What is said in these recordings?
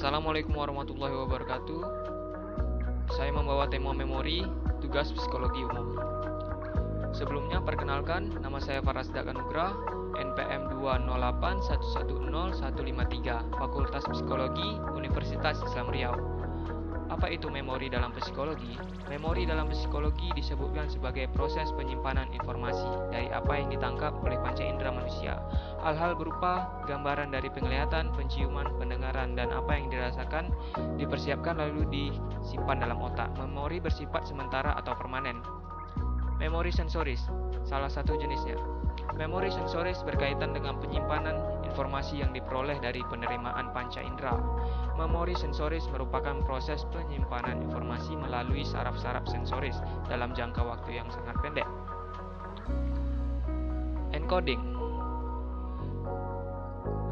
Assalamualaikum warahmatullahi wabarakatuh. Saya membawa tema memori, tugas psikologi umum. Sebelumnya perkenalkan, nama saya Farasdak Anugrah, NPM 208110153, Fakultas Psikologi, Universitas Islam Riau. Apa itu memori dalam psikologi? Memori dalam psikologi disebutkan sebagai proses penyimpanan informasi dari apa yang ditangkap oleh panca indera manusia. Hal-hal berupa gambaran dari penglihatan, penciuman, pendengaran, dan apa yang dirasakan dipersiapkan lalu disimpan dalam otak. Memori bersifat sementara atau permanen. Memori sensoris, salah satu jenisnya. Memori sensoris berkaitan dengan penyimpanan informasi yang diperoleh dari penerimaan panca indera. Memori sensoris merupakan proses penyimpanan informasi melalui saraf-saraf sensoris dalam jangka waktu yang sangat pendek. Encoding.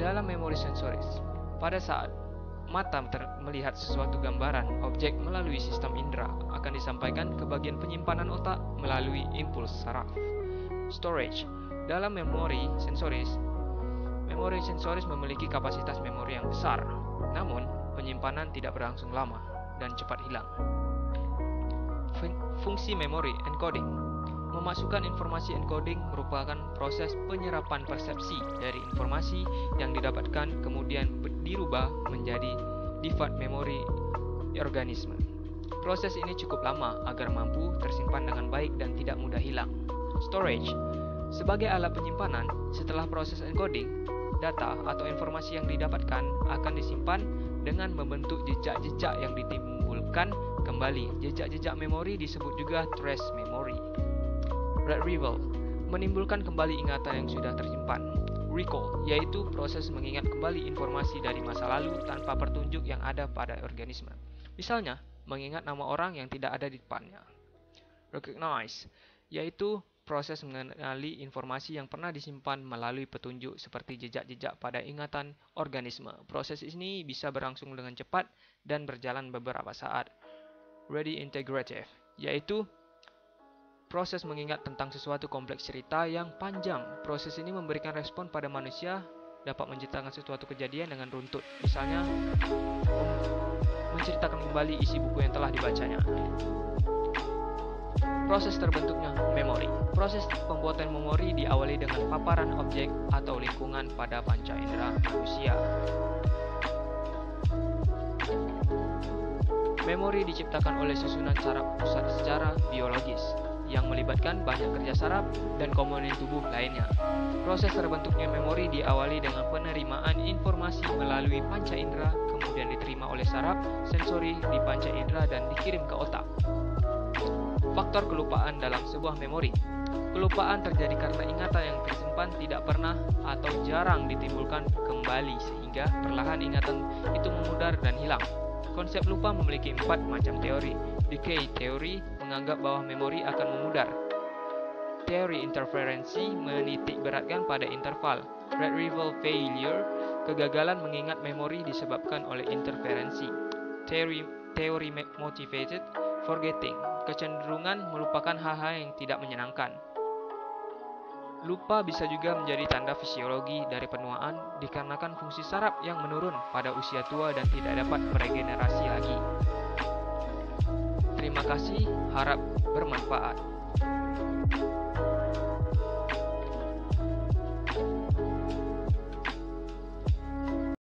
Dalam memori sensoris, pada saat mata melihat sesuatu gambaran objek melalui sistem indera akan disampaikan ke bagian penyimpanan otak melalui impuls saraf. Storage. Dalam memori sensoris memiliki kapasitas memori yang besar, namun penyimpanan tidak berlangsung lama dan cepat hilang. Fungsi memori encoding. Memasukkan informasi encoding merupakan proses penyerapan persepsi dari informasi yang didapatkan kemudian dirubah menjadi default memory organisme. Proses ini cukup lama agar mampu tersimpan dengan baik dan tidak mudah hilang. Storage. Sebagai alat penyimpanan, setelah proses encoding, data atau informasi yang didapatkan akan disimpan dengan membentuk jejak-jejak yang ditimbulkan kembali. Jejak-jejak memori disebut juga trace memory. Retrieval, menimbulkan kembali ingatan yang sudah tersimpan. Recall, yaitu proses mengingat kembali informasi dari masa lalu tanpa petunjuk yang ada pada organisme. Misalnya, mengingat nama orang yang tidak ada di depannya. Recognize, yaitu proses mengenali informasi yang pernah disimpan melalui petunjuk seperti jejak-jejak pada ingatan organisme. Proses ini bisa berlangsung dengan cepat dan berjalan beberapa saat. Reintegrative, yaitu proses mengingat tentang sesuatu kompleks cerita yang panjang. Proses ini memberikan respon pada manusia, dapat menciptakan sesuatu kejadian dengan runtut. Misalnya, menceritakan kembali isi buku yang telah dibacanya. Proses terbentuknya memori. Proses pembuatan memori diawali dengan paparan objek atau lingkungan pada panca indera manusia. Memori diciptakan oleh susunan saraf pusat secara biologis yang melibatkan banyak kerja saraf dan komponen tubuh lainnya. Proses terbentuknya memori diawali dengan penerimaan informasi melalui panca indera, kemudian diterima oleh saraf sensori di panca indera dan dikirim ke otak. Faktor kelupaan dalam sebuah memori. Kelupaan terjadi karena ingatan yang tersimpan tidak pernah atau jarang ditimbulkan kembali sehingga perlahan ingatan itu memudar dan hilang. Konsep lupa memiliki 4 macam teori. Decay teori menganggap bahwa memori akan memudar. Teori interferensi menitik beratkan pada interval. Retrieval failure, kegagalan mengingat memori disebabkan oleh interferensi. Teori motivated forgetting, kecenderungan melupakan hal-hal yang tidak menyenangkan. Lupa bisa juga menjadi tanda fisiologi dari penuaan dikarenakan fungsi saraf yang menurun pada usia tua dan tidak dapat meregenerasi lagi. Terima kasih, harap bermanfaat.